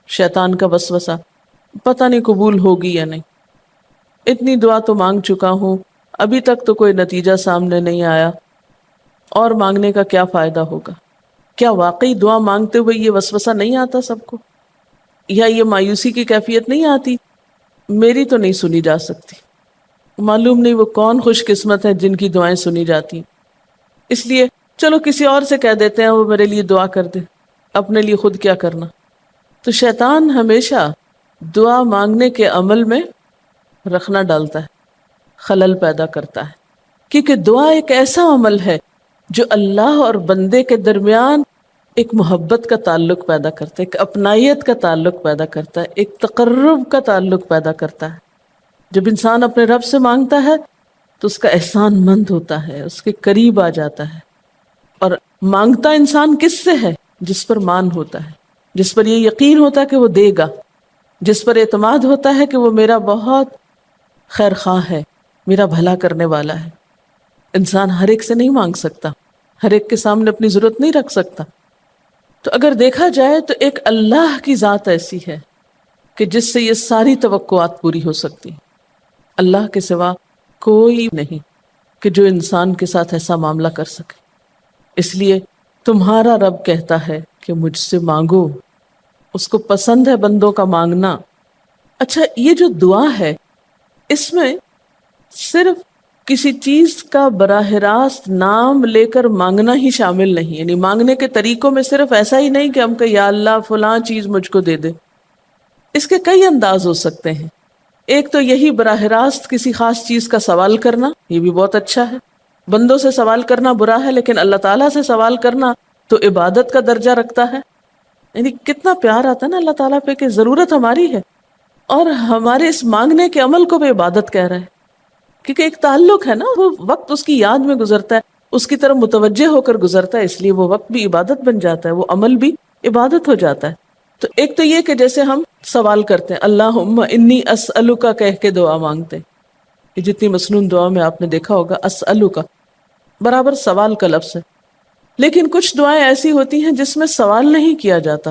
شیطان کا وسوسہ، پتہ نہیں قبول ہوگی یا نہیں، اتنی دعا تو مانگ چکا ہوں، ابھی تک تو کوئی نتیجہ سامنے نہیں آیا، اور مانگنے کا کیا فائدہ ہوگا۔ کیا واقعی دعا مانگتے ہوئے یہ وسوسہ نہیں آتا سب کو؟ یا یہ مایوسی کی کیفیت نہیں آتی، میری تو نہیں سنی جا سکتی، معلوم نہیں وہ کون خوش قسمت ہے جن کی دعائیں سنی جاتی، اس لیے چلو کسی اور سے کہہ دیتے ہیں وہ میرے لیے دعا کر دے، اپنے لیے خود کیا کرنا۔ تو شیطان ہمیشہ دعا مانگنے کے عمل میں رخنا ڈالتا ہے، خلل پیدا کرتا ہے، کیونکہ دعا ایک ایسا عمل ہے جو اللہ اور بندے کے درمیان ایک محبت کا تعلق پیدا کرتا ہے، ایک اپنائیت کا تعلق پیدا کرتا ہے، ایک تقرب کا تعلق پیدا کرتا ہے۔ جب انسان اپنے رب سے مانگتا ہے تو اس کا احسان مند ہوتا ہے، اس کے قریب آ جاتا ہے، اور مانگتا انسان کس سے ہے؟ جس پر مان ہوتا ہے، جس پر یہ یقین ہوتا ہے کہ وہ دے گا، جس پر اعتماد ہوتا ہے کہ وہ میرا بہت خیر خواہ ہے، میرا بھلا کرنے والا ہے۔ انسان ہر ایک سے نہیں مانگ سکتا، ہر ایک کے سامنے اپنی ضرورت نہیں رکھ سکتا۔ تو اگر دیکھا جائے تو ایک اللہ کی ذات ایسی ہے کہ جس سے یہ ساری توقعات پوری ہو سکتی، اللہ کے سوا کوئی نہیں کہ جو انسان کے ساتھ ایسا معاملہ کر سکے۔ اس لیے تمہارا رب کہتا ہے کہ مجھ سے مانگو، اس کو پسند ہے بندوں کا مانگنا۔ اچھا، یہ جو دعا ہے اس میں صرف کسی چیز کا براہ راست نام لے کر مانگنا ہی شامل نہیں، یعنی مانگنے کے طریقوں میں صرف ایسا ہی نہیں کہ ہم کہ یا اللہ فلاں چیز مجھ کو دے دے۔ اس کے کئی انداز ہو سکتے ہیں۔ ایک تو یہی براہ راست کسی خاص چیز کا سوال کرنا، یہ بھی بہت اچھا ہے۔ بندوں سے سوال کرنا برا ہے، لیکن اللہ تعالیٰ سے سوال کرنا تو عبادت کا درجہ رکھتا ہے۔ یعنی کتنا پیار آتا ہے نا اللہ تعالیٰ پہ کہ ضرورت ہماری ہے اور ہمارے اس مانگنے کے عمل کو بھی عبادت کہہ رہے ہیں، کیونکہ ایک تعلق ہے نا، وہ وقت اس کی یاد میں گزرتا ہے، اس کی طرف متوجہ ہو کر گزرتا ہے، اس لیے وہ وقت بھی عبادت بن جاتا ہے، وہ عمل بھی عبادت ہو جاتا ہے۔ تو ایک تو یہ کہ جیسے ہم سوال کرتے ہیں اللہم انی اسألک کہہ کے دعا مانگتے ہیں، یہ جتنی مسنون دعا میں آپ نے دیکھا ہوگا اسألک برابر سوال کا لفظ ہے۔ لیکن کچھ دعائیں ایسی ہوتی ہیں جس میں سوال نہیں کیا جاتا،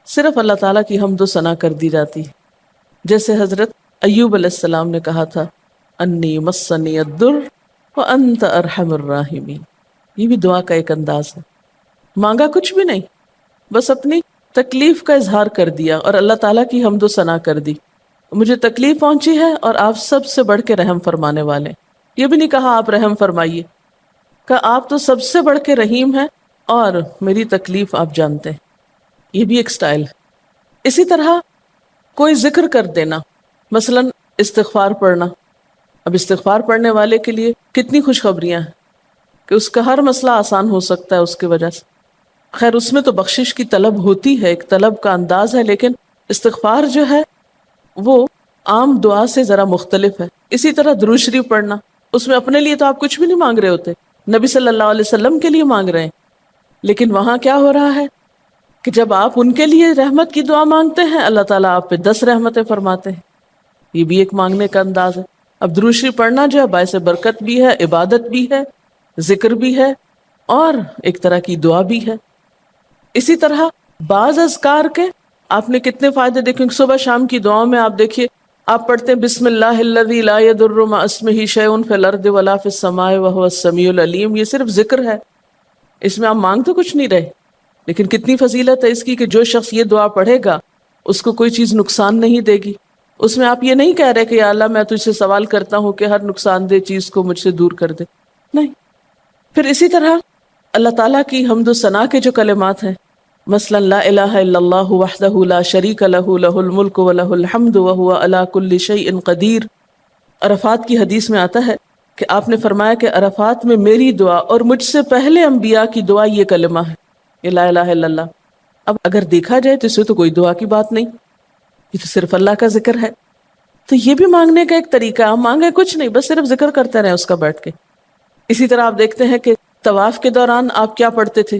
صرف اللہ تعالیٰ کی حمد و ثنا کر دی جاتی ہے، جیسے حضرت ایوب علیہ السلام نے کہا تھا انی مسنی الضر وانت ارحم الراحمین۔ یہ بھی دعا کا ایک انداز ہے، مانگا کچھ بھی نہیں، بس اپنی تکلیف کا اظہار کر دیا اور اللہ تعالیٰ کی حمد و ثنا کر دی، مجھے تکلیف پہنچی ہے اور آپ سب سے بڑھ کے رحم فرمانے والے۔ یہ بھی نہیں کہا آپ رحم فرمائیے، کہ آپ تو سب سے بڑھ کے رحیم ہیں اور میری تکلیف آپ جانتے ہیں۔ یہ بھی ایک سٹائل ہے۔ اسی طرح کوئی ذکر کر دینا، مثلا استغفار پڑھنا۔ اب استغفار پڑھنے والے کے لیے کتنی خوشخبریاں ہیں کہ اس کا ہر مسئلہ آسان ہو سکتا ہے اس کی وجہ سے۔ خیر اس میں تو بخشش کی طلب ہوتی ہے، ایک طلب کا انداز ہے، لیکن استغفار جو ہے وہ عام دعا سے ذرا مختلف ہے۔ اسی طرح درود شریف پڑھنا، اس میں اپنے لیے تو آپ کچھ بھی نہیں مانگ رہے ہوتے، نبی صلی اللہ علیہ وسلم کے لیے مانگ رہے ہیں، لیکن وہاں کیا ہو رہا ہے کہ جب آپ ان کے لیے رحمت کی دعا مانگتے ہیں اللہ تعالیٰ آپ پہ 10 رحمتیں فرماتے ہیں۔ یہ بھی ایک مانگنے کا انداز ہے۔ اب درود شریف پڑھنا جو ہے باعث برکت بھی ہے، عبادت بھی ہے، ذکر بھی ہے اور ایک طرح کی دعا بھی ہے۔ اسی طرح بعض اذکار کے آپ نے کتنے فائدے دیکھیں، صبح شام کی دعاؤں میں آپ دیکھیے آپ پڑھتے ہیں بسم اللہ الذی لا یضر مع اسمہ شیء فی الارض ولا فی السماء وہو السمیع العلیم۔ یہ صرف ذکر ہے، اس میں آپ مانگ تو کچھ نہیں رہے، لیکن کتنی فضیلت ہے اس کی کہ جو شخص یہ دعا پڑھے گا اس کو کوئی چیز نقصان نہیں دے گی۔ اس میں آپ یہ نہیں کہہ رہے کہ یا اللہ میں تجھ سے سوال کرتا ہوں کہ ہر نقصان دہ چیز کو مجھ سے دور کر دے، نہیں۔ پھر اسی طرح اللہ تعالیٰ کی حمد و ثنا کے جو کلمات ہیں، مثلا لا الہ الا اللہ وحدہ لا شریک لہ لہ الملک ولہ الحمد وہو علی کل شیء قدیر۔ عرفات کی حدیث میں آتا ہے کہ آپ نے فرمایا کہ عرفات میں میری دعا اور مجھ سے پہلے انبیاء کی دعا یہ کلمہ ہے، یہ لا الہ الا اللہ۔ اب اگر دیکھا جائے تو اس میں تو کوئی دعا کی بات نہیں، یہ تو صرف اللہ کا ذکر ہے۔ تو یہ بھی مانگنے کا ایک طریقہ، ہم مانگے کچھ نہیں، بس صرف ذکر کرتے رہے اس کا بیٹھ کے۔ اسی طرح آپ دیکھتے ہیں کہ طواف کے دوران آپ کیا پڑھتے تھے،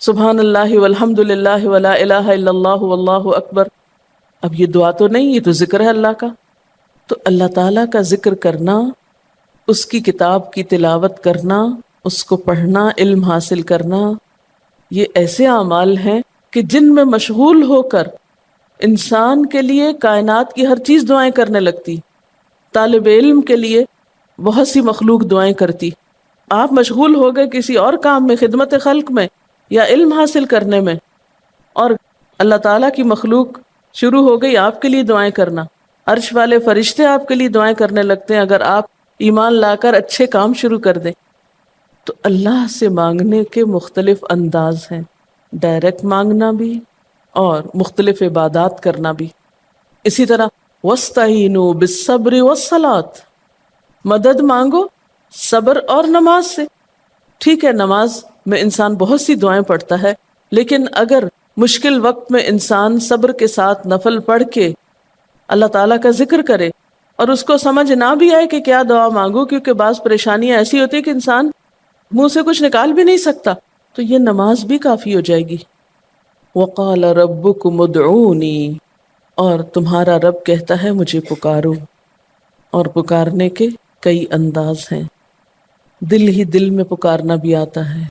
سبحان اللہ والحمد للہ ولا الہ الا اللہ واللہ اکبر۔ اب یہ دعا تو نہیں، یہ تو ذکر ہے اللہ کا۔ تو اللہ تعالیٰ کا ذکر کرنا، اس کی کتاب کی تلاوت کرنا، اس کو پڑھنا، علم حاصل کرنا، یہ ایسے اعمال ہیں کہ جن میں مشغول ہو کر انسان کے لیے کائنات کی ہر چیز دعائیں کرنے لگتی، طالب علم کے لیے بہت سی مخلوق دعائیں کرتی. آپ مشغول ہو گئے کسی اور کام میں، خدمت خلق میں یا علم حاصل کرنے میں، اور اللہ تعالیٰ کی مخلوق شروع ہو گئی آپ کے لیے دعائیں کرنا. عرش والے فرشتے آپ کے لیے دعائیں کرنے لگتے ہیں اگر آپ ایمان لا کر اچھے کام شروع کر دیں. تو اللہ سے مانگنے کے مختلف انداز ہیں، ڈائریکٹ مانگنا بھی اور مختلف عبادات کرنا بھی. اسی طرح وَاسْتَعِینُوا بِالصَّبْرِ وَالصَّلَاةِ، مدد مانگو صبر اور نماز سے. ٹھیک ہے، نماز میں انسان بہت سی دعائیں پڑھتا ہے، لیکن اگر مشکل وقت میں انسان صبر کے ساتھ نفل پڑھ کے اللہ تعالیٰ کا ذکر کرے اور اس کو سمجھ نہ بھی آئے کہ کیا دعا مانگو، کیونکہ بعض پریشانیاں ایسی ہوتی کہ انسان منہ سے کچھ نکال بھی نہیں سکتا، تو یہ نماز بھی کافی ہو جائے گی. وَقَالَ رَبُّكُمُ ادْعُونِي، اور تمہارا رب کہتا ہے مجھے پکارو. اور پکارنے کے کئی انداز ہیں. دل ہی دل میں پکارنا بھی آتا ہے،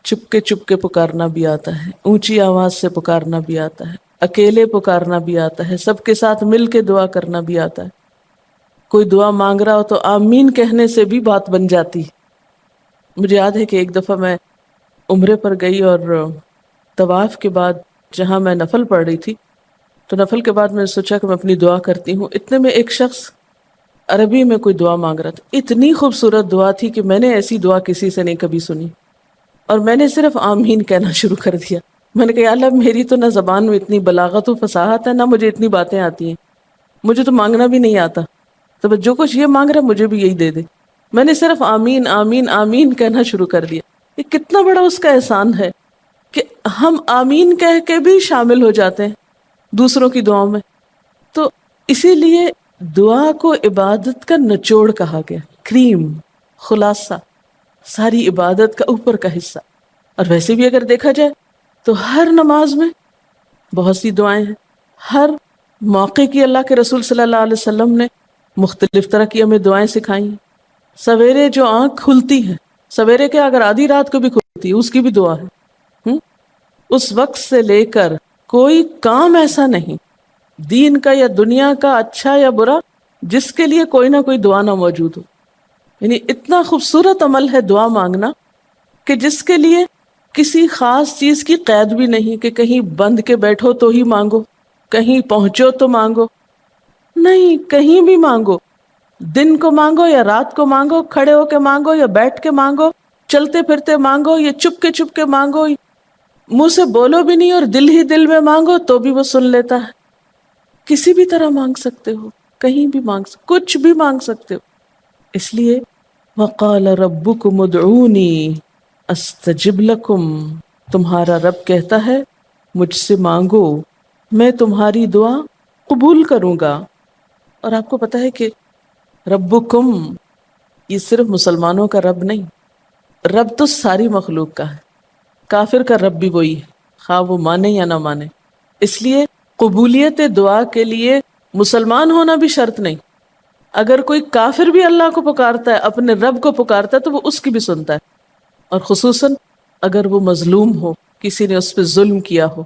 چپ کے پکارنا بھی آتا ہے، اونچی آواز سے پکارنا بھی آتا ہے، اکیلے پکارنا بھی آتا ہے، سب کے ساتھ مل کے دعا کرنا بھی آتا ہے. کوئی دعا مانگ رہا ہو تو آمین کہنے سے بھی بات بن جاتی. مجھے یاد ہے کہ ایک دفعہ میں عمرے پر گئی اور طواف کے بعد جہاں میں نفل پڑھ رہی تھی، تو نفل کے بعد میں نے سوچا کہ میں اپنی دعا کرتی ہوں. اتنے میں ایک شخص عربی میں کوئی دعا مانگ رہا تھا. اتنی خوبصورت دعا تھی کہ میں نے ایسی دعا کسی سے نہیں کبھی سنی، اور میں نے صرف آمین کہنا شروع کر دیا. میں نے کہا یا اللہ، میری تو نہ زبان میں اتنی بلاغت و فصاحت ہے، نہ مجھے اتنی باتیں آتی ہیں، مجھے تو مانگنا بھی نہیں آتا، تو بس جو کچھ یہ مانگ رہا مجھے بھی یہی دے دے. میں نے صرف آمین آمین آمین کہنا شروع کر دیا. یہ کتنا بڑا اس کا احسان ہے کہ ہم آمین کہہ کے بھی شامل ہو جاتے ہیں دوسروں کی دعاؤں میں. تو اسی لیے دعا کو عبادت کا نچوڑ کہا گیا، کریم، خلاصہ، ساری عبادت کا اوپر کا حصہ. اور ویسے بھی اگر دیکھا جائے تو ہر نماز میں بہت سی دعائیں ہیں. ہر موقع کی اللہ کے رسول صلی اللہ علیہ وسلم نے مختلف طرح کی ہمیں دعائیں سکھائی ہیں. سویرے جو آنکھ کھلتی ہے، سویرے کے اگر آدھی رات کو بھی کھلتی ہے، اس کی بھی دعا ہے. اس وقت سے لے کر کوئی کام ایسا نہیں دین کا یا دنیا کا، اچھا یا برا، جس کے لیے کوئی نہ کوئی دعا نہ موجود ہو. یعنی اتنا خوبصورت عمل ہے دعا مانگنا کہ جس کے لیے کسی خاص چیز کی قید بھی نہیں کہ کہیں بند کے بیٹھو تو ہی مانگو، کہیں پہنچو تو مانگو. نہیں، کہیں بھی مانگو، دن کو مانگو یا رات کو مانگو، کھڑے ہو کے مانگو یا بیٹھ کے مانگو، چلتے پھرتے مانگو یا چپ کے مانگو، منہ سے بولو بھی نہیں اور دل ہی دل میں مانگو تو بھی وہ سن لیتا ہے. کسی بھی طرح مانگ سکتے ہو، کہیں بھی کچھ بھی مانگ سکتے ہو. اس لیے وقال ربکم ادعونی استجب لکم، تمہارا رب کہتا ہے مجھ سے مانگو، میں تمہاری دعا قبول کروں گا. اور آپ کو پتہ ہے کہ ربکم یہ صرف مسلمانوں کا رب نہیں، رب تو ساری مخلوق کا ہے. کافر کا رب بھی وہی ہے، خواہ وہ مانے یا نہ مانے. اس لیے قبولیت دعا کے لیے مسلمان ہونا بھی شرط نہیں. اگر کوئی کافر بھی اللہ کو پکارتا ہے، اپنے رب کو پکارتا ہے، تو وہ اس کی بھی سنتا ہے. اور خصوصاً اگر وہ مظلوم ہو، کسی نے اس پہ ظلم کیا ہو،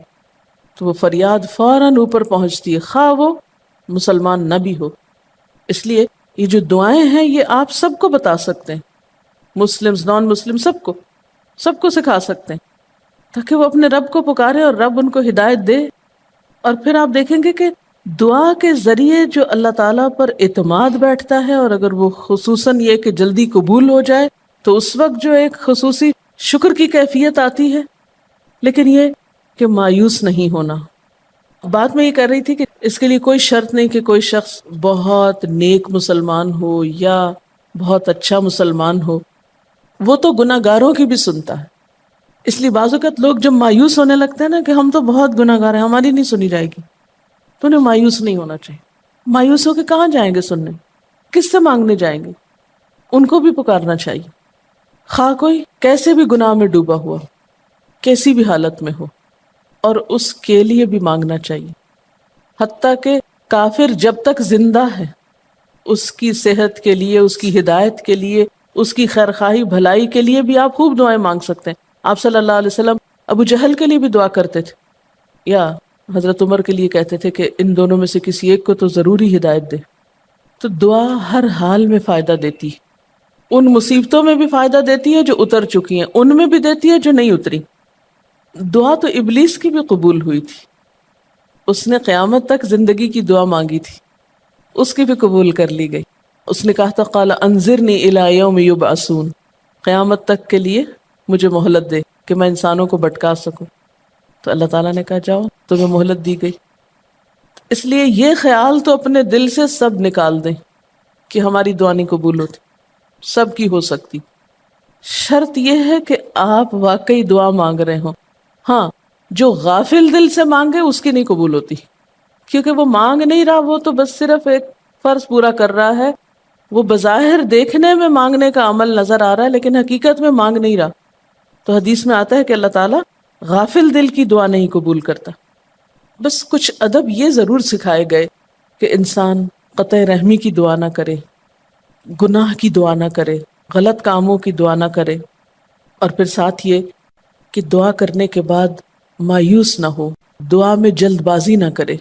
تو وہ فریاد فوراً اوپر پہنچتی ہے، خواہ وہ مسلمان نہ بھی ہو. اس لیے یہ جو دعائیں ہیں یہ آپ سب کو بتا سکتے ہیں، مسلم نان مسلم سب کو سکھا سکتے ہیں، تاکہ وہ اپنے رب کو پکارے اور رب ان کو ہدایت دے. اور پھر آپ دیکھیں گے کہ دعا کے ذریعے جو اللہ تعالیٰ پر اعتماد بیٹھتا ہے، اور اگر وہ خصوصاً یہ کہ جلدی قبول ہو جائے، تو اس وقت جو ایک خصوصی شکر کی کیفیت آتی ہے. لیکن یہ کہ مایوس نہیں ہونا. بات میں یہ کر رہی تھی کہ اس کے لیے کوئی شرط نہیں کہ کوئی شخص بہت نیک مسلمان ہو یا بہت اچھا مسلمان ہو، وہ تو گناہ گاروں کی بھی سنتا ہے. اس لیے بعض اوقات لوگ جب مایوس ہونے لگتے ہیں نا کہ ہم تو بہت گناہ گار ہیں، ہماری نہیں سنی جائے گی، تو انہیں مایوس نہیں ہونا چاہیے. مایوس ہو کے کہاں جائیں گے سننے؟ کس سے مانگنے جائیں گے؟ ان کو بھی پکارنا چاہیے، خواہ کوئی کیسے بھی گناہ میں ڈوبا ہوا، کیسی بھی حالت میں ہو، اور اس کے لیے بھی مانگنا چاہیے. حتیٰ کہ کافر جب تک زندہ ہے، اس کی صحت کے لیے، اس کی ہدایت کے لیے، اس کی خیرخواہی بھلائی کے لیے بھی آپ خوب دعائیں مانگ سکتے ہیں. آپ صلی اللہ علیہ وسلم ابو جہل کے لیے بھی دعا کرتے تھے، یا حضرت عمر کے لیے کہتے تھے کہ ان دونوں میں سے کسی ایک کو تو ضروری ہدایت دے. تو دعا ہر حال میں فائدہ دیتی ہے. ان مصیبتوں میں بھی فائدہ دیتی ہے جو اتر چکی ہیں، ان میں بھی دیتی ہے جو نہیں اتری. دعا تو ابلیس کی بھی قبول ہوئی تھی. اس نے قیامت تک زندگی کی دعا مانگی تھی، اس کی بھی قبول کر لی گئی. اس نے کہا تھا قال انظرنی الی یوم یبعثون، قیامت تک کے لیے مجھے مہلت دے کہ میں انسانوں کو بھٹکا سکوں. تو اللہ تعالیٰ نے کہا جاؤ، تمہیں مہلت دی گئی. اس لیے یہ خیال تو اپنے دل سے سب نکال دیں کہ ہماری دعا نہیں قبول ہوتی. سب کی ہو سکتی، شرط یہ ہے کہ آپ واقعی دعا مانگ رہے ہوں. ہاں، جو غافل دل سے مانگے اس کی نہیں قبول ہوتی، کیونکہ وہ مانگ نہیں رہا، وہ تو بس صرف ایک فرض پورا کر رہا ہے. وہ بظاہر دیکھنے میں مانگنے کا عمل نظر آ رہا ہے لیکن حقیقت میں مانگ نہیں رہا. تو حدیث میں آتا ہے کہ اللہ تعالیٰ غافل دل کی دعا نہیں قبول کرتا. بس کچھ ادب یہ ضرور سکھائے گئے کہ انسان قطع رحمی کی دعا نہ کرے، گناہ کی دعا نہ کرے، غلط کاموں کی دعا نہ کرے، اور پھر ساتھ یہ کہ دعا کرنے کے بعد مایوس نہ ہو، دعا میں جلد بازی نہ کرے،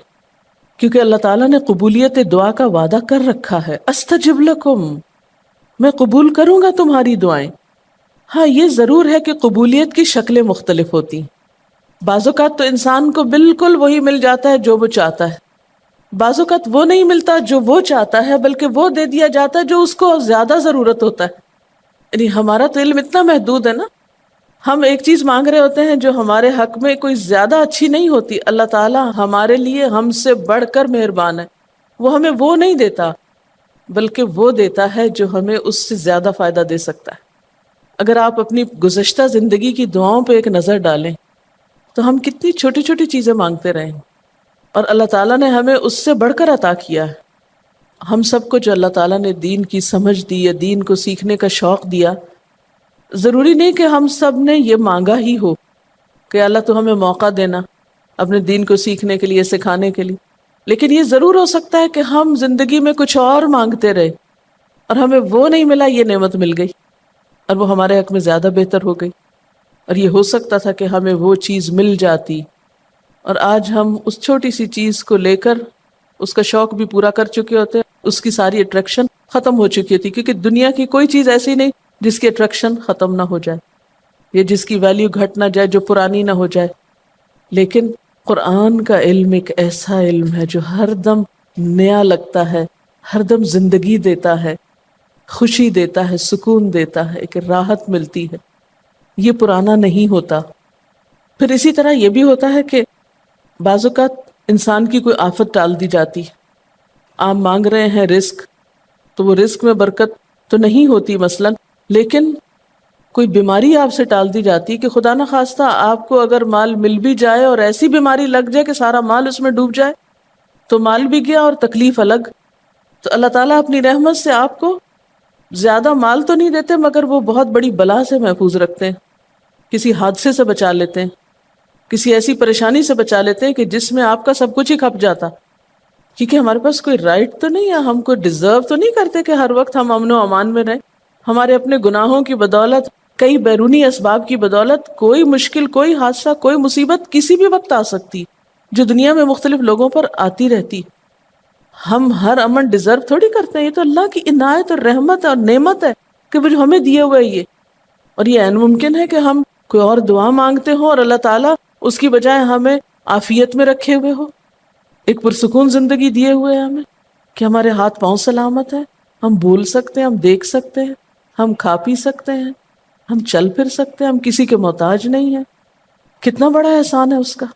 کیونکہ اللہ تعالیٰ نے قبولیت دعا کا وعدہ کر رکھا ہے. استجب لکم، میں قبول کروں گا تمہاری دعائیں. ہاں یہ ضرور ہے کہ قبولیت کی شکلیں مختلف ہوتی ہیں. بعض اوقات تو انسان کو بالکل وہی مل جاتا ہے جو وہ چاہتا ہے، بعض اوقات وہ نہیں ملتا جو وہ چاہتا ہے، بلکہ وہ دے دیا جاتا ہے جو اس کو زیادہ ضرورت ہوتا ہے. یعنی ہمارا تو علم اتنا محدود ہے نا، ہم ایک چیز مانگ رہے ہوتے ہیں جو ہمارے حق میں کوئی زیادہ اچھی نہیں ہوتی. اللہ تعالیٰ ہمارے لیے ہم سے بڑھ کر مہربان ہے، وہ ہمیں وہ نہیں دیتا بلکہ وہ دیتا ہے جو ہمیں اس سے زیادہ فائدہ دے سکتا ہے. اگر آپ اپنی گزشتہ زندگی کی دعاؤں پہ ایک نظر ڈالیں تو ہم کتنی چھوٹی چھوٹی چیزیں مانگتے رہے ہیں اور اللہ تعالیٰ نے ہمیں اس سے بڑھ کر عطا کیا ہے. ہم سب کو جو اللہ تعالیٰ نے دین کی سمجھ دی یا دین کو سیکھنے کا شوق دیا، ضروری نہیں کہ ہم سب نے یہ مانگا ہی ہو کہ اللہ تو ہمیں موقع دینا اپنے دین کو سیکھنے کے لیے، سکھانے کے لیے. لیکن یہ ضرور ہو سکتا ہے کہ ہم زندگی میں کچھ اور مانگتے رہے اور ہمیں وہ نہیں ملا، یہ نعمت مل گئی اور وہ ہمارے حق میں زیادہ بہتر ہو گئی. اور یہ ہو سکتا تھا کہ ہمیں وہ چیز مل جاتی اور آج ہم اس چھوٹی سی چیز کو لے کر اس کا شوق بھی پورا کر چکے ہوتے، اس کی ساری اٹریکشن ختم ہو چکی ہوتی. کیونکہ دنیا کی کوئی چیز ایسی نہیں جس کی اٹریکشن ختم نہ ہو جائے یا جس کی ویلیو گھٹ نہ جائے، جو پرانی نہ ہو جائے. لیکن قرآن کا علم ایک ایسا علم ہے جو ہر دم نیا لگتا ہے، ہر دم زندگی دیتا ہے، خوشی دیتا ہے، سکون دیتا ہے، ایک راحت ملتی ہے. یہ پرانا نہیں ہوتا. پھر اسی طرح یہ بھی ہوتا ہے کہ بعض اوقات انسان کی کوئی آفت ٹال دی جاتی. آپ مانگ رہے ہیں رزق، تو وہ رزق میں برکت تو نہیں ہوتی مثلا، لیکن کوئی بیماری آپ سے ٹال دی جاتی کہ خدا نہ خواستہ آپ کو اگر مال مل بھی جائے اور ایسی بیماری لگ جائے کہ سارا مال اس میں ڈوب جائے تو مال بھی گیا اور تکلیف الگ. تو اللہ تعالیٰ اپنی رحمت سے آپ کو زیادہ مال تو نہیں دیتے مگر وہ بہت بڑی بلا سے محفوظ رکھتے ہیں، کسی حادثے سے بچا لیتے ہیں، کسی ایسی پریشانی سے بچا لیتے ہیں کہ جس میں آپ کا سب کچھ ہی کھپ جاتا. کیونکہ ہمارے پاس کوئی رائٹ تو نہیں ہے، ہم کو ڈیزرو تو نہیں کرتے کہ ہر وقت ہم امن و امان میں رہیں. ہمارے اپنے گناہوں کی بدولت، کئی بیرونی اسباب کی بدولت کوئی مشکل، کوئی حادثہ، کوئی مصیبت کسی بھی وقت آ سکتی جو دنیا میں مختلف لوگوں پر آتی رہتی. ہم ہر امن ڈیزرو تھوڑی کرتے ہیں، یہ تو اللہ کی عنایت اور رحمت اور نعمت ہے کہ وہ جو ہمیں دیے ہوئے یہ. اور یہ عین ممکن ہے کہ ہم کوئی اور دعا مانگتے ہوں اور اللہ تعالیٰ اس کی بجائے ہمیں عافیت میں رکھے ہوئے ہو، ایک پرسکون زندگی دیے ہوئے ہمیں کہ ہمارے ہاتھ پاؤں سلامت ہیں، ہم بول سکتے ہیں، ہم دیکھ سکتے ہیں، ہم کھا پی سکتے ہیں، ہم چل پھر سکتے ہیں، ہم کسی کے محتاج نہیں ہیں. کتنا بڑا احسان ہے اس کا.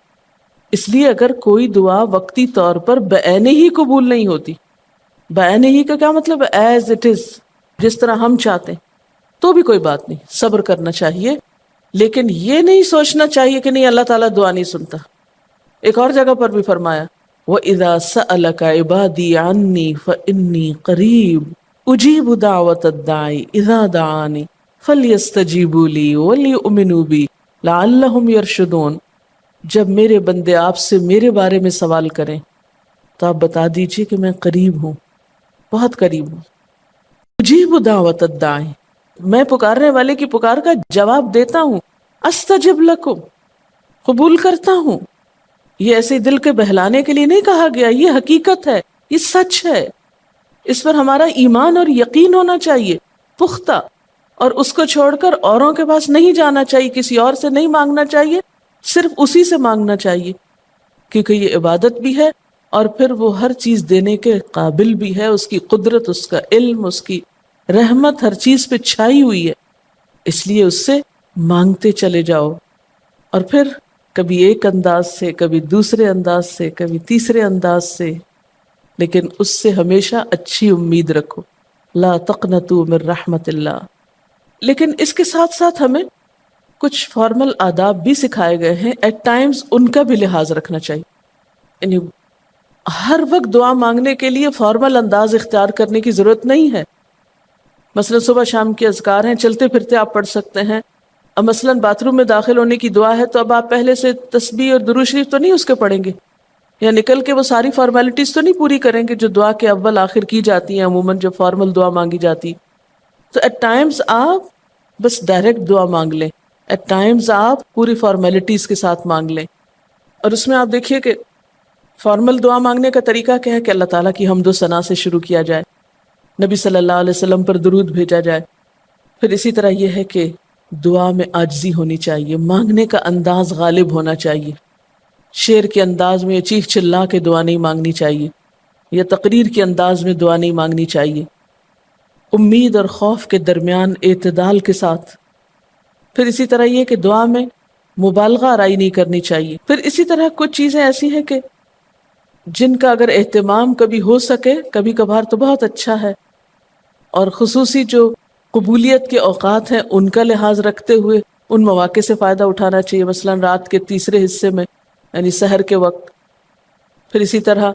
اس لیے اگر کوئی دعا وقتی طور پر بعین ہی قبول نہیں ہوتی، بعین ہی کا کیا مطلب ہے؟ ایز اٹ از، جس طرح ہم چاہتے ہیں، تو بھی کوئی بات نہیں، صبر کرنا چاہیے. لیکن یہ نہیں سوچنا چاہیے کہ نہیں اللہ تعالیٰ دعا نہیں سنتا. ایک اور جگہ پر بھی فرمایا وَإِذَا سَأَلَكَ عِبَادِي عَنِّي فَإِنِّي قَرِيبٌ أُجِيبُ دَعْوَةَ الدَّاعِ إِذَا دَعَانِ فَلْيَسْتَجِيبُوا لِي وَلْيُؤْمِنُوا بِي لَعَلَّهُمْ يَرْشُدُونَ. جب میرے بندے آپ سے میرے بارے میں سوال کریں تو آپ بتا دیجئے کہ میں قریب ہوں، بہت قریب ہوں. اجیب دعوت الداعی، میں پکارنے والے کی پکار کا جواب دیتا ہوں. استجب لکم، قبول کرتا ہوں. یہ ایسے دل کے بہلانے کے لیے نہیں کہا گیا، یہ حقیقت ہے، یہ سچ ہے، اس پر ہمارا ایمان اور یقین ہونا چاہیے پختہ، اور اس کو چھوڑ کر اوروں کے پاس نہیں جانا چاہیے، کسی اور سے نہیں مانگنا چاہیے، صرف اسی سے مانگنا چاہیے، کیونکہ یہ عبادت بھی ہے اور پھر وہ ہر چیز دینے کے قابل بھی ہے، اس کی قدرت، اس کا علم، اس کی رحمت ہر چیز پہ چھائی ہوئی ہے، اس لیے اس سے مانگتے چلے جاؤ، اور پھر کبھی ایک انداز سے، کبھی دوسرے انداز سے، کبھی تیسرے انداز سے، لیکن اس سے ہمیشہ اچھی امید رکھو، لا تقنطوا من رحمت اللہ۔ لیکن اس کے ساتھ ساتھ ہمیں کچھ فارمل آداب بھی سکھائے گئے ہیں، ایٹ ٹائمز ان کا بھی لحاظ رکھنا چاہیے، یعنی ہر وقت دعا مانگنے کے لیے فارمل انداز اختیار کرنے کی ضرورت نہیں ہے۔ مثلا صبح شام کے اذکار ہیں، چلتے پھرتے آپ پڑھ سکتے ہیں، اب مثلا باتھ روم میں داخل ہونے کی دعا ہے تو اب آپ پہلے سے تسبیح اور درود شریف تو نہیں اس کے پڑھیں گے، یا نکل کے وہ ساری فارمیلٹیز تو نہیں پوری کریں گے جو دعا کے اول آخر کی جاتی ہیں عموماً جب فارمل دعا مانگی جاتی۔ تو ایٹ ٹائمز آپ بس ڈائریکٹ دعا مانگ لیں، ایٹ ٹائمز آپ پوری فارمیلٹیز کے ساتھ مانگ لیں، اور اس میں آپ دیکھیے کہ فارمل دعا مانگنے کا طریقہ کیا ہے کہ اللہ تعالیٰ کی حمد و ثنا سے شروع کیا جائے، نبی صلی اللہ علیہ وسلم پر درود بھیجا جائے، پھر اسی طرح یہ ہے کہ دعا میں عاجزی ہونی چاہیے، مانگنے کا انداز غالب ہونا چاہیے، شعر کے انداز میں چیخ چلا کے دعا نہیں مانگنی چاہیے، یا تقریر کے انداز میں دعا نہیں مانگنی چاہیے، امید اور خوف کے درمیان اعتدال کے ساتھ، پھر اسی طرح یہ کہ دعا میں مبالغہ آرائی نہیں کرنی چاہیے، پھر اسی طرح کچھ چیزیں ایسی ہیں کہ جن کا اگر اہتمام کبھی ہو سکے کبھی کبھار تو بہت اچھا ہے، اور خصوصی جو قبولیت کے اوقات ہیں ان کا لحاظ رکھتے ہوئے ان مواقع سے فائدہ اٹھانا چاہیے، مثلا رات کے تیسرے حصے میں یعنی سحر کے وقت، پھر اسی طرح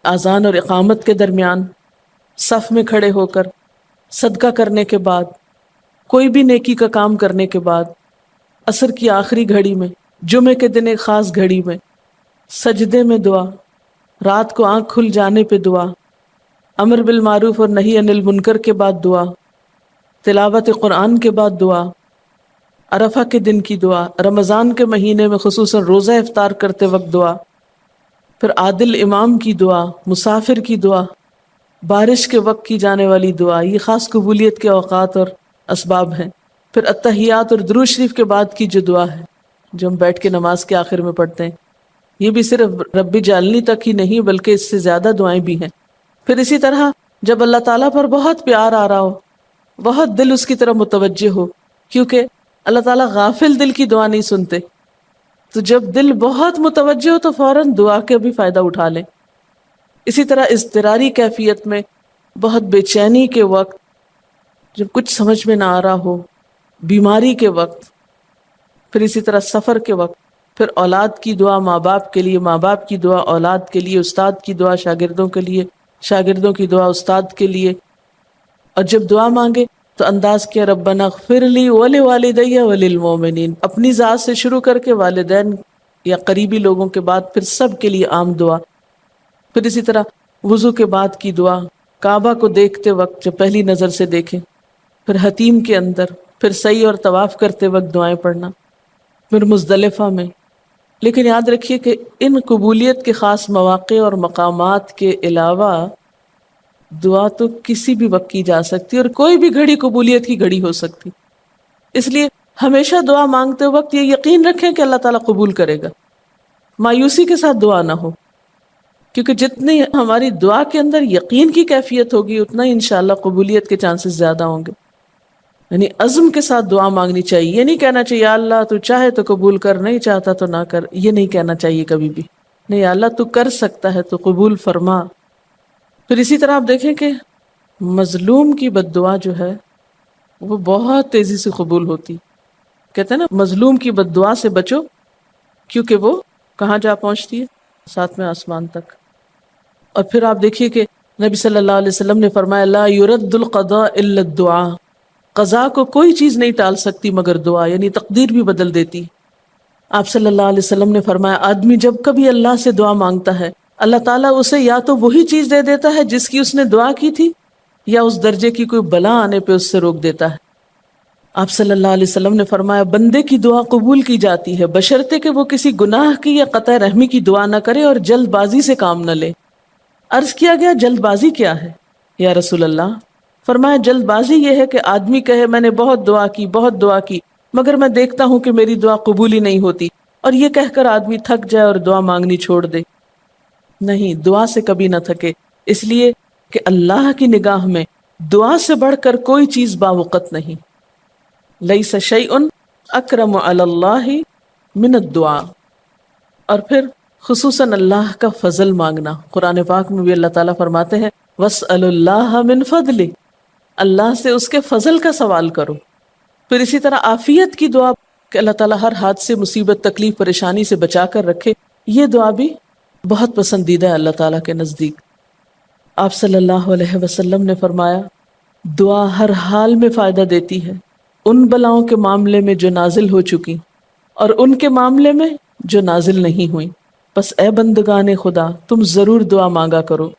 اذان اور اقامت کے درمیان، صف میں کھڑے ہو کر، صدقہ کرنے کے بعد، کوئی بھی نیکی کا کام کرنے کے بعد، عصر کی آخری گھڑی میں، جمعے کے دن ایک خاص گھڑی میں، سجدے میں دعا، رات کو آنکھ کھل جانے پہ دعا، امر بالمعروف اور نہی عن المنکر کے بعد دعا، تلاوت قرآن کے بعد دعا، عرفہ کے دن کی دعا، رمضان کے مہینے میں خصوصاً روزہ افطار کرتے وقت دعا، پھر عادل امام کی دعا، مسافر کی دعا، بارش کے وقت کی جانے والی دعا، یہ خاص قبولیت کے اوقات اور اسباب ہیں، پھر التحیات اور درود شریف کے بعد کی جو دعا ہے جو ہم بیٹھ کے نماز کے آخر میں پڑھتے ہیں، یہ بھی صرف رب جعلنی تک ہی نہیں بلکہ اس سے زیادہ دعائیں بھی ہیں۔ پھر اسی طرح جب اللہ تعالیٰ پر بہت پیار آ رہا ہو، بہت دل اس کی طرف متوجہ ہو، کیونکہ اللہ تعالیٰ غافل دل کی دعا نہیں سنتے، تو جب دل بہت متوجہ ہو تو فوراً دعا کے بھی فائدہ اٹھا لیں۔ اسی طرح اضطراری کیفیت میں، بہت بے چینی کے وقت، جب کچھ سمجھ میں نہ آ رہا ہو، بیماری کے وقت، پھر اسی طرح سفر کے وقت، پھر اولاد کی دعا ماں باپ کے لیے، ماں باپ کی دعا اولاد کے لیے، استاد کی دعا شاگردوں کے لیے، شاگردوں کی دعا استاد کے لیے، اور جب دعا مانگے تو انداز کیا ربنا اغفر لی ولوالدی وللمؤمنین، اپنی ذات سے شروع کر کے والدین یا قریبی لوگوں کے بعد پھر سب کے لیے عام دعا، پھر اسی طرح وضو کے بعد کی دعا، کعبہ کو دیکھتے وقت جب پہلی نظر سے دیکھیں، پھر حتیم کے اندر، پھر سعی اور طواف کرتے وقت دعائیں پڑھنا، پھر مزدلفہ میں۔ لیکن یاد رکھیے کہ ان قبولیت کے خاص مواقع اور مقامات کے علاوہ دعا تو کسی بھی وقت کی جا سکتی اور کوئی بھی گھڑی قبولیت کی گھڑی ہو سکتی، اس لیے ہمیشہ دعا مانگتے وقت یہ یقین رکھیں کہ اللہ تعالیٰ قبول کرے گا، مایوسی کے ساتھ دعا نہ ہو، کیونکہ جتنی ہماری دعا کے اندر یقین کی کیفیت ہوگی اتنا ہی انشاءاللہ قبولیت کے چانسز زیادہ ہوں گے۔ یعنی عزم کے ساتھ دعا مانگنی چاہیے، یہ نہیں کہنا چاہیے یا اللہ تو چاہے تو قبول کر، نہیں چاہتا تو نہ کر، یہ نہیں کہنا چاہیے کبھی بھی، نہیں یا اللہ تو کر سکتا ہے تو قبول فرما۔ پھر اسی طرح آپ دیکھیں کہ مظلوم کی بد دعا جو ہے وہ بہت تیزی سے قبول ہوتی، کہتے ہیں نا مظلوم کی بد دعا سے بچو کیونکہ وہ کہاں جا پہنچتی ہے؟ ساتویں آسمان تک۔ اور پھر آپ دیکھیے کہ نبی صلی اللہ علیہ وسلم نے فرمایا لا يرد القضاء الا الدعاء، قضاء کو کوئی چیز نہیں ٹال سکتی مگر دعا، یعنی تقدیر بھی بدل دیتی۔ آپ صلی اللہ علیہ وسلم نے فرمایا آدمی جب کبھی اللہ سے دعا مانگتا ہے اللہ تعالیٰ اسے یا تو وہی چیز دے دیتا ہے جس کی اس نے دعا کی تھی، یا اس درجے کی کوئی بلا آنے پہ اس سے روک دیتا ہے۔ آپ صلی اللہ علیہ وسلم نے فرمایا بندے کی دعا قبول کی جاتی ہے بشرطے کہ وہ کسی گناہ کی یا قطع رحمی کی دعا نہ کرے اور جلد بازی سے کام نہ لے۔ عرض کیا گیا جلد بازی کیا ہے یا رسول اللہ؟ فرمایا جلد بازی یہ ہے کہ آدمی کہے میں نے بہت دعا کی مگر میں دیکھتا ہوں کہ میری دعا قبول ہی نہیں ہوتی، اور یہ کہہ کر آدمی تھک جائے اور دعا مانگنی چھوڑ دے۔ نہیں، دعا سے کبھی نہ تھکے، اس لیے کہ اللہ کی نگاہ میں دعا سے بڑھ کر کوئی چیز باوقت نہیں۔ لیس شیء اکرم علی اللہ من الدعاء۔ اور پھر خصوصاً اللہ کا فضل مانگنا، قرآن پاک میں بھی اللہ تعالیٰ فرماتے ہیں وَاسْأَلُوا اللَّهَ مِنْ فَضْلِهِ، اللہ سے اس کے فضل کا سوال کرو۔ پھر اسی طرح عافیت کی دعا کہ اللہ تعالیٰ ہر حادثے مصیبت تکلیف پریشانی سے بچا کر رکھے، یہ دعا بھی بہت پسندیدہ ہے اللہ تعالیٰ کے نزدیک۔ آپ صلی اللہ علیہ وسلم نے فرمایا دعا ہر حال میں فائدہ دیتی ہے، ان بلاؤں کے معاملے میں جو نازل ہو چکی اور ان کے معاملے میں جو نازل نہیں ہوئی، بس اے بندگان خدا تم ضرور دعا مانگا کرو۔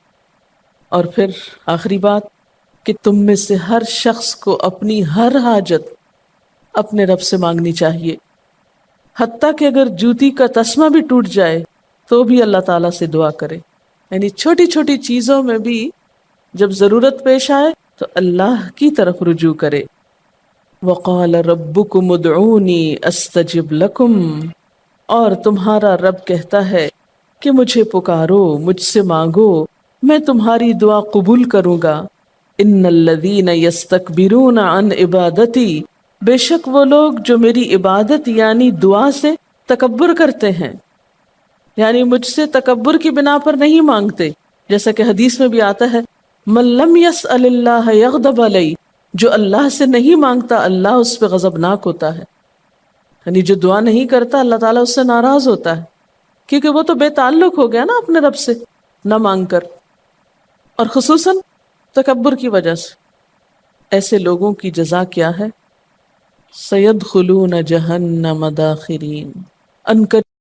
اور پھر آخری بات کہ تم میں سے ہر شخص کو اپنی ہر حاجت اپنے رب سے مانگنی چاہیے، حتیٰ کہ اگر جوتی کا تسمہ بھی ٹوٹ جائے تو بھی اللہ تعالیٰ سے دعا کرے، یعنی چھوٹی چھوٹی چیزوں میں بھی جب ضرورت پیش آئے تو اللہ کی طرف رجوع کرے۔ وَقَالَ رَبُّكُمُ ادْعُونِي أَسْتَجِبْ لَكُمْ، اور تمہارا رب کہتا ہے کہ مجھے پکارو، مجھ سے مانگو، میں تمہاری دعا قبول کروں گا۔ ان الذین یستکبرون عن عبادتی، بے شک وہ لوگ جو میری عبادت یعنی دعا سے تکبر کرتے ہیں، یعنی مجھ سے تکبر کی بنا پر نہیں مانگتے، جیسا کہ حدیث میں بھی آتا ہے من لم یسأل اللہ یغضب علیہ، جو اللہ سے نہیں مانگتا اللہ اس پہ غضبناک ہوتا ہے، یعنی جو دعا نہیں کرتا اللہ تعالیٰ اس سے ناراض ہوتا ہے، کیونکہ وہ تو بے تعلق ہو گیا نا اپنے رب سے نہ مانگ کر، اور خصوصاً تکبر کی وجہ سے۔ ایسے لوگوں کی جزا کیا ہے؟ سیدخلون جہنم داخرین،